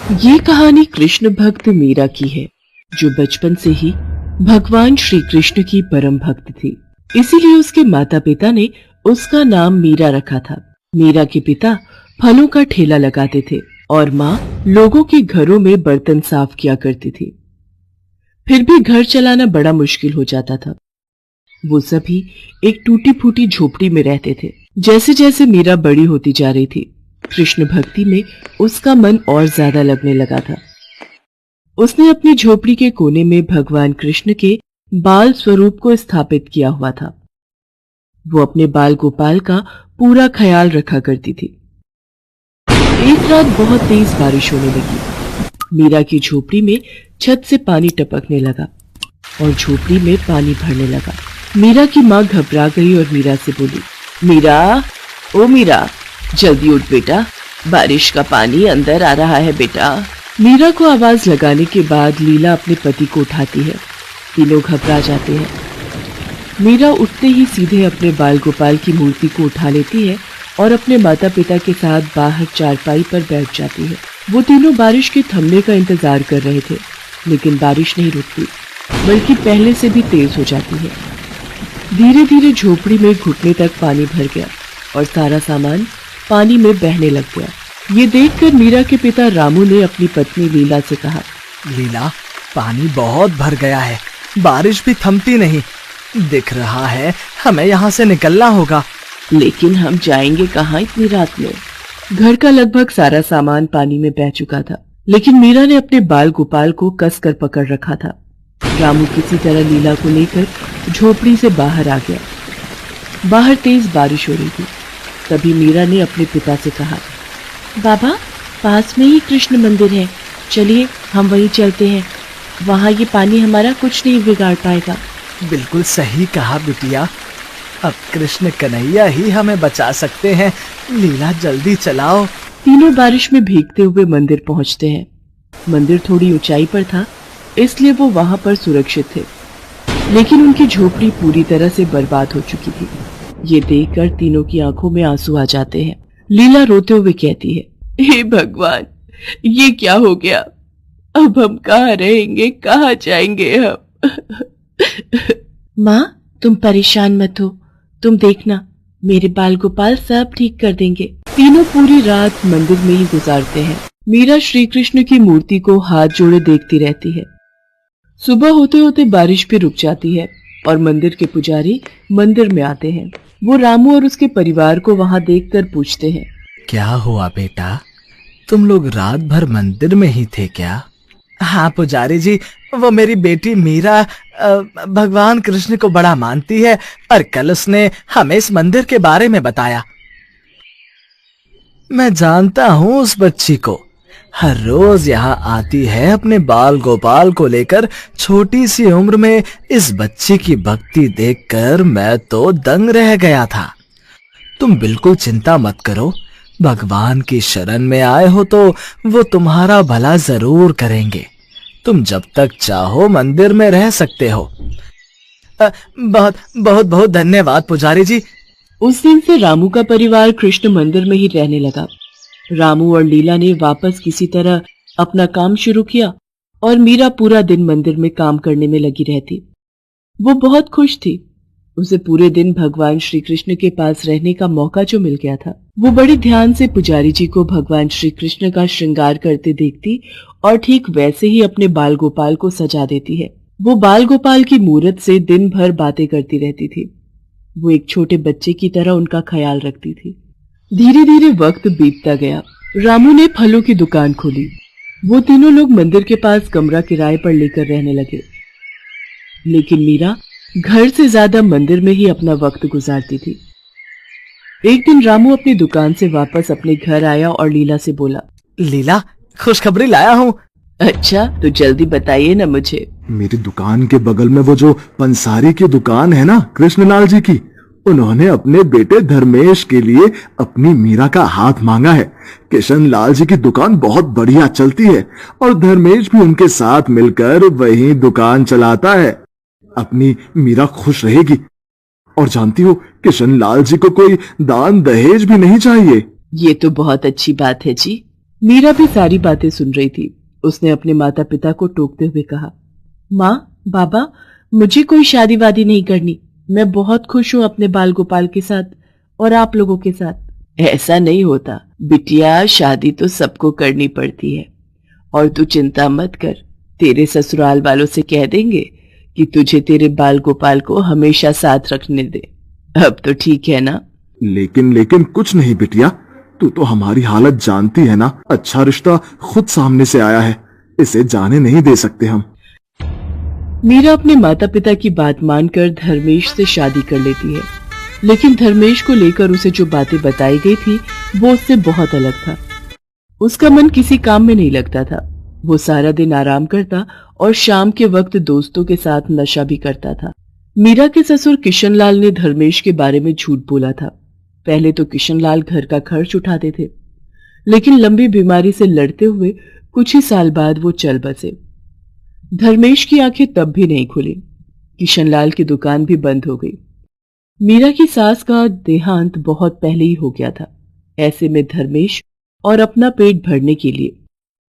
ये कहानी कृष्ण भक्त मीरा की है, जो बचपन से ही भगवान श्री कृष्ण की परम भक्त थी। इसीलिए उसके माता पिता ने उसका नाम मीरा रखा था। मीरा के पिता फलों का ठेला लगाते थे और माँ लोगों के घरों में बर्तन साफ किया करती थी। फिर भी घर चलाना बड़ा मुश्किल हो जाता था। वो सभी एक टूटी फूटी झोपड़ी में रहते थे। जैसे जैसे मीरा बड़ी होती जा रही थी, कृष्ण भक्ति में उसका मन और ज्यादा लगने लगा था। उसने अपनी झोपड़ी के कोने में भगवान कृष्ण के बाल स्वरूप को स्थापित किया हुआ था। वो अपने बाल गोपाल का पूरा ख्याल रखा करती थी। एक रात बहुत तेज बारिश होने लगी। मीरा की झोपड़ी में छत से पानी टपकने लगा और झोपड़ी में पानी भरने लगा। मीरा की माँ घबरा गई और मीरा से बोली, मीरा, ओ मीरा, जल्दी उठ बेटा, बारिश का पानी अंदर आ रहा है बेटा। मीरा को आवाज लगाने के बाद लीला अपने पति को उठाती है। तीनों घबरा जाते हैं। मीरा उठते ही सीधे अपने बाल गोपाल की मूर्ति को उठा लेती है और अपने माता पिता के साथ बाहर चारपाई पर बैठ जाती है। वो तीनों बारिश के थमने का इंतजार कर रहे थे, लेकिन बारिश नहीं रुकती, बल्कि पहले से भी तेज हो जाती है। धीरे धीरे झोपड़ी में घुटने तक पानी भर गया और सारा सामान पानी में बहने लग गया। ये देखकर मीरा के पिता रामू ने अपनी पत्नी लीला से कहा, लीला, पानी बहुत भर गया है, बारिश भी थमती नहीं। दिख रहा है हमें यहाँ से निकलना होगा। लेकिन हम जाएंगे कहाँ इतनी रात में? घर का लगभग सारा सामान पानी में बह चुका था, लेकिन मीरा ने अपने बाल गोपाल को कसकर पकड़ रखा था। रामू किसी तरह लीला को लेकर झोपड़ी से बाहर आ गया। बाहर तेज बारिश हो रही थी। तभी मीरा ने अपने पिता से कहा, बाबा, पास में ही कृष्ण मंदिर है, चलिए हम वहीं चलते हैं। वहाँ ये पानी हमारा कुछ नहीं बिगाड़ पाएगा। बिल्कुल सही कहा बिटिया, अब कृष्ण कन्हैया ही हमें बचा सकते हैं। लीला, जल्दी चलाओ। तीनों बारिश में भीगते हुए मंदिर पहुँचते हैं। मंदिर थोड़ी ऊंचाई पर था, इसलिए वो वहाँ पर सुरक्षित थे, लेकिन उनकी झोपड़ी पूरी तरह से बर्बाद हो चुकी थी। ये देखकर तीनों की आंखों में आंसू आ जाते हैं। लीला रोते हुए कहती है, हे भगवान, ये क्या हो गया? अब हम कहाँ रहेंगे, कहाँ जाएंगे हम? माँ, तुम परेशान मत हो, तुम देखना, मेरे बाल गोपाल सब ठीक कर देंगे। तीनों पूरी रात मंदिर में ही गुजारते हैं। मीरा श्री कृष्ण की मूर्ति को हाथ जोड़े देखती रहती है। सुबह होते होते बारिश भी रुक जाती है और मंदिर के पुजारी मंदिर में आते हैं। वो रामू और उसके परिवार को वहाँ देखकर पूछते हैं, क्या हुआ बेटा, तुम लोग रात भर मंदिर में ही थे क्या? हाँ पुजारी जी, वो मेरी बेटी मीरा भगवान कृष्ण को बड़ा मानती है और कल उसने हमें इस मंदिर के बारे में बताया। मैं जानता हूँ उस बच्ची को, हर रोज यहाँ आती है अपने बाल गोपाल को लेकर। छोटी सी उम्र में इस बच्ची की भक्ति देखकर मैं तो दंग रह गया था। तुम बिल्कुल चिंता मत करो, भगवान की शरण में आए हो तो वो तुम्हारा भला जरूर करेंगे। तुम जब तक चाहो मंदिर में रह सकते हो। बहुत बहुत बहुत धन्यवाद पुजारी जी। उस दिन से रामू का परिवार कृष्ण मंदिर में ही रहने लगा। रामू और लीला ने वापस किसी तरह अपना काम शुरू किया और मीरा पूरा दिन मंदिर में काम करने में लगी रहती। वो बहुत खुश थी। उसे पूरे दिन भगवान श्री कृष्ण के पास रहने का मौका जो मिल गया था। वो बड़े ध्यान से पुजारी जी को भगवान श्री कृष्ण का श्रृंगार करते देखती और ठीक वैसे ही अपने बाल गोपाल को सजा देती है। वो बाल गोपाल की मूरत से दिन भर बातें करती रहती थी। वो एक छोटे बच्चे की तरह उनका ख्याल रखती थी। धीरे धीरे वक्त बीतता गया। रामू ने फलों की दुकान खोली। वो तीनों लोग मंदिर के पास कमरा किराए पर लेकर रहने लगे, लेकिन मीरा घर से ज्यादा मंदिर में ही अपना वक्त गुजारती थी। एक दिन रामू अपनी दुकान से वापस अपने घर आया और लीला से बोला, लीला, खुशखबरी लाया हूँ। अच्छा, तो जल्दी बताइए ना मुझे। मेरी दुकान के बगल में वो जो पंसारी की दुकान है ना, कृष्णलाल जी की, उन्होंने अपने बेटे धर्मेश के लिए अपनी मीरा का हाथ मांगा है। किशन लाल जी की दुकान बहुत बढ़िया चलती है और धर्मेश भी उनके साथ मिलकर वही दुकान चलाता है। अपनी मीरा खुश रहेगी। और जानती हो, किशन लाल जी को कोई दान दहेज भी नहीं चाहिए। ये तो बहुत अच्छी बात है जी। मीरा भी सारी बातें सुन रही थी। उसने अपने माता पिता को टोकते हुए कहा, माँ, बाबा, मुझे कोई शादी वादी नहीं करनी। मैं बहुत खुश हूँ अपने बाल गोपाल के साथ और आप लोगों के साथ। ऐसा नहीं होता बिटिया, शादी तो सबको करनी पड़ती है। और तू चिंता मत कर, तेरे ससुराल वालों से कह देंगे कि तुझे तेरे बाल गोपाल को हमेशा साथ रखने दे। अब तो ठीक है ना? लेकिन कुछ नहीं बिटिया, तू तो हमारी हालत जानती है ना। अच्छा रिश्ता खुद सामने से आया है, इसे जाने नहीं दे सकते हम। मीरा अपने माता पिता की बात मानकर धर्मेश से शादी कर लेती है, लेकिन धर्मेश को लेकर उसे जो बातें बताई गई थी वो उससे बहुत अलग था। उसका मन किसी काम में नहीं लगता था। वो सारा दिन आराम करता और शाम के वक्त दोस्तों के साथ नशा भी करता था। मीरा के ससुर किशनलाल ने धर्मेश के बारे में झूठ बोला था। पहले तो किशनलाल घर का खर्च उठाते थे, लेकिन लंबी बीमारी से लड़ते हुए कुछ ही साल बाद वो चल बसे। धर्मेश की आंखें तब भी नहीं खुली। किशनलाल की दुकान भी बंद हो गई। मीरा की सास का देहांत बहुत पहले ही हो गया था। ऐसे में धर्मेश और अपना पेट भरने के लिए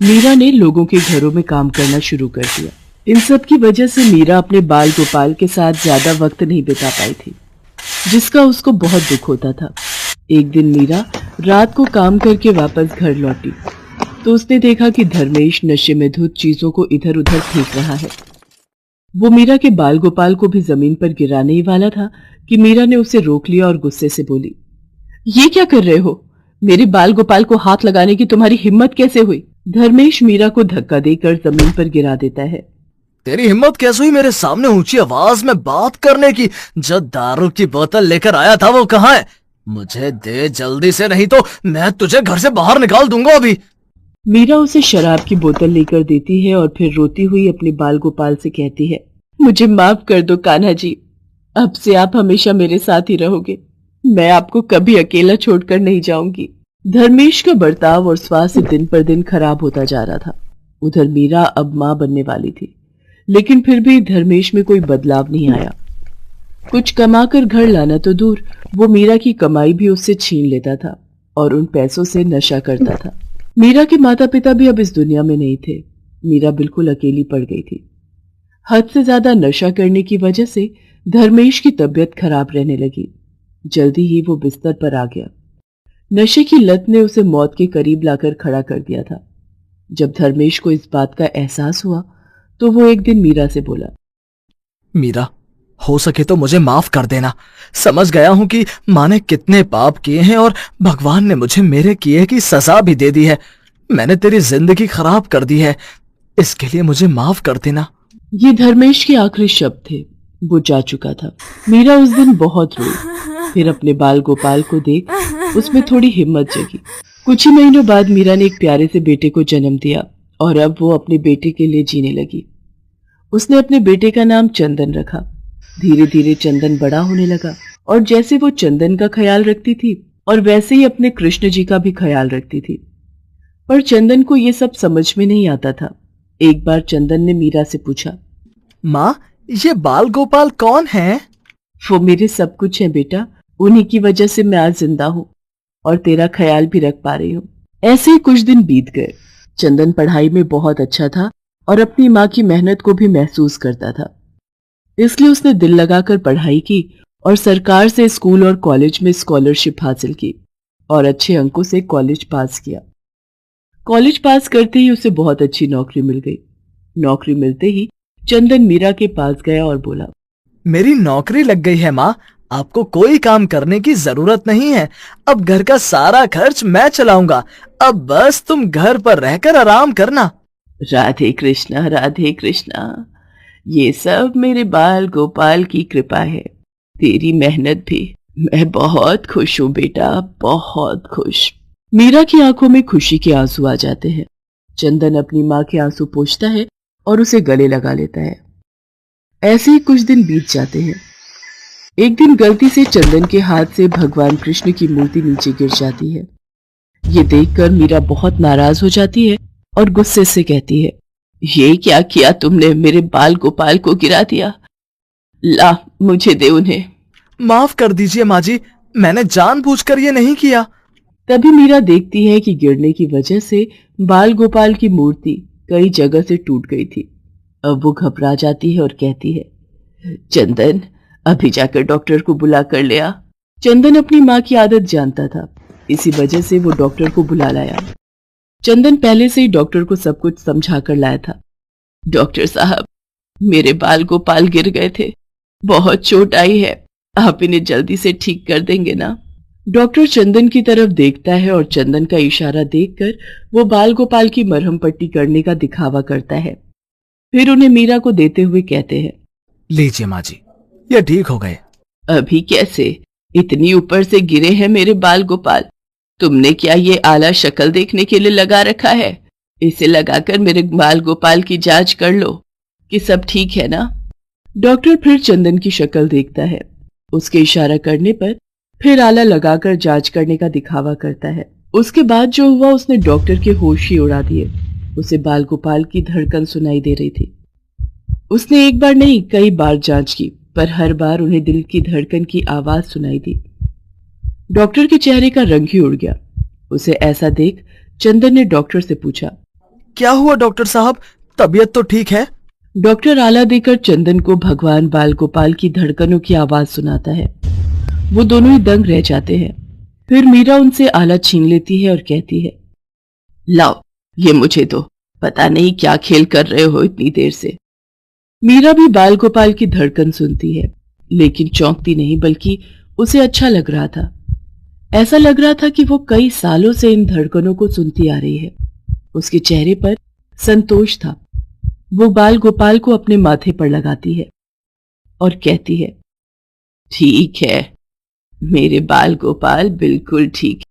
मीरा ने लोगों के घरों में काम करना शुरू कर दिया। इन सब की वजह से मीरा अपने बाल गोपाल के साथ ज्यादा वक्त नहीं बिता पाई थी, जिसका उसको बहुत दुख होता था। एक दिन मीरा रात को काम करके वापस घर लौटी तो उसने देखा कि धर्मेश नशे में धुत चीजों को इधर उधर फेंक रहा है। वो मीरा के बाल गोपाल को भी जमीन पर गिराने ही वाला था कि मीरा ने उसे रोक लिया और गुस्से से बोली, ये क्या कर रहे हो? मेरे बाल गोपाल को हाथ लगाने की तुम्हारी हिम्मत कैसे हुई? धर्मेश मीरा को धक्का देकर जमीन पर गिरा देता है। तेरी हिम्मत कैसे हुई मेरे सामने ऊंची आवाज में बात करने की? जो दारू की बोतल लेकर आया था वो कहाँ है? मुझे दे जल्दी से, नहीं तो मैं तुझे घर से बाहर निकाल दूंगा अभी। मीरा उसे शराब की बोतल लेकर देती है और फिर रोती हुई अपने बाल गोपाल से कहती है, मुझे माफ कर दो कान्हा जी, अब से आप हमेशा मेरे साथ ही रहोगे। मैं आपको कभी अकेला छोड़कर नहीं जाऊंगी। धर्मेश का बर्ताव और स्वास्थ्य दिन पर दिन खराब होता जा रहा था। उधर मीरा अब मां बनने वाली थी, लेकिन फिर भी धर्मेश में कोई बदलाव नहीं आया। कुछ कमाकर घर लाना तो दूर, वो मीरा की कमाई भी उससे छीन लेता था और उन पैसों से नशा करता था। मीरा के माता पिता भी अब इस दुनिया में नहीं थे। मीरा बिल्कुल अकेली पड़ गई थी। हद से ज्यादा नशा करने की वजह से धर्मेश की तबीयत खराब रहने लगी। जल्दी ही वो बिस्तर पर आ गया। नशे की लत ने उसे मौत के करीब लाकर खड़ा कर दिया था। जब धर्मेश को इस बात का एहसास हुआ तो वो एक दिन मीरा से बोला, मीरा, हो सके तो मुझे माफ कर देना। समझ गया हूं कि माँ ने कितने पाप किए हैं और भगवान ने मुझे मेरे किए की सजा भी दे दी है। मैंने तेरी जिंदगी खराब कर दी है, इसके लिए मुझे माफ कर देना। ये धर्मेश के आखिरी शब्द थे। वो जा चुका था। मीरा उस दिन बहुत रोई। फिर अपने बाल गोपाल को देख उसमें थोड़ी हिम्मत जगी। कुछ ही महीनों बाद मीरा ने एक प्यारे से बेटे को जन्म दिया और अब वो अपने बेटे के लिए जीने लगी। उसने अपने बेटे का नाम चंदन रखा। धीरे धीरे चंदन बड़ा होने लगा और जैसे वो चंदन का ख्याल रखती थी और वैसे ही अपने कृष्ण जी का भी ख्याल रखती थी। पर चंदन को ये सब समझ में नहीं आता था। एक बार चंदन ने मीरा से पूछा, माँ, ये बाल गोपाल कौन है? वो मेरे सब कुछ है बेटा, उन्हीं की वजह से मैं आज जिंदा हूँ और तेरा ख्याल भी रख पा रही हूँ। ऐसे ही कुछ दिन बीत गए। चंदन पढ़ाई में बहुत अच्छा था और अपनी माँ की मेहनत को भी महसूस करता था, इसलिए उसने दिल लगाकर पढ़ाई की और सरकार से स्कूल और कॉलेज में स्कॉलरशिप हासिल की और अच्छे अंकों से कॉलेज पास किया। कॉलेज पास करते ही उसे बहुत अच्छी नौकरी मिल गई। नौकरी मिलते ही चंदन मीरा के पास गया और बोला, मेरी नौकरी लग गई है माँ, आपको कोई काम करने की जरूरत नहीं है। अब घर का सारा खर्च मैं चलाऊंगा। अब बस तुम घर पर रहकर आराम करना। राधे कृष्णा, राधे कृष्णा। ये सब मेरे बाल गोपाल की कृपा है, तेरी मेहनत भी। मैं बहुत खुश हूँ बेटा, बहुत खुश। मीरा की आंखों में खुशी के आंसू आ जाते हैं। चंदन अपनी माँ के आंसू पोंछता है और उसे गले लगा लेता है। ऐसे ही कुछ दिन बीत जाते हैं। एक दिन गलती से चंदन के हाथ से भगवान कृष्ण की मूर्ति नीचे गिर जाती है। ये देखकर मीरा बहुत नाराज हो जाती है और गुस्से से कहती है, ये क्या किया तुमने? मेरे बाल गोपाल को गिरा दिया। ला, मुझे दे उन्हें। माफ कर दीजिए माँ जी, मैंने जानबूझकर ये नहीं किया। तभी मीरा देखती है कि गिरने की वजह से बाल गोपाल की मूर्ति कई जगह से टूट गई थी। अब वो घबरा जाती है और कहती है, चंदन अभी जाकर डॉक्टर को बुला कर ले आ। चंदन अपनी माँ की आदत जानता था, इसी वजह से वो डॉक्टर को बुला लाया। चंदन पहले से ही डॉक्टर को सब कुछ समझा कर लाया था। डॉक्टर साहब, मेरे बाल गोपाल गिर गए थे, बहुत चोट आई है, आप इन्हें जल्दी से ठीक कर देंगे ना? डॉक्टर चंदन की तरफ देखता है और चंदन का इशारा देखकर वो बाल गोपाल की मरहम पट्टी करने का दिखावा करता है। फिर उन्हें मीरा को देते हुए कहते हैं, लीजिए माँ जी, ये ठीक हो गए। अभी कैसे? इतनी ऊपर से गिरे हैं मेरे बाल गोपाल। तुमने क्या ये आला शक्ल देखने के लिए लगा रखा है? इसे लगाकर मेरे बाल गोपाल की जांच कर लो कि सब ठीक है ना? डॉक्टर फिर चंदन की शक्ल देखता है, उसके इशारा करने पर फिर आला लगाकर जांच करने का दिखावा करता है। उसके बाद जो हुआ उसने डॉक्टर के होश ही उड़ा दिए। उसे बाल गोपाल की धड़कन सुनाई दे रही थी। उसने एक बार नहीं कई बार जांच की, पर हर बार उन्हें दिल की धड़कन की आवाज सुनाई दी। डॉक्टर के चेहरे का रंग ही उड़ गया। उसे ऐसा देख चंदन ने डॉक्टर से पूछा, क्या हुआ डॉक्टर साहब, तबीयत तो ठीक है? डॉक्टर आला देकर चंदन को भगवान बाल गोपाल की धड़कनों की आवाज सुनाता है। वो दोनों ही दंग रह जाते हैं। फिर मीरा उनसे आला छीन लेती है और कहती है, लाओ ये मुझे दो, पता नहीं क्या खेल कर रहे हो इतनी देर से। मीरा भी बाल गोपाल की धड़कन सुनती है, लेकिन चौंकती नहीं, बल्कि उसे अच्छा लग रहा था। ऐसा लग रहा था कि वो कई सालों से इन धड़कनों को सुनती आ रही है। उसके चेहरे पर संतोष था। वो बाल गोपाल को अपने माथे पर लगाती है और कहती है, ठीक है, मेरे बाल गोपाल बिल्कुल ठीक है।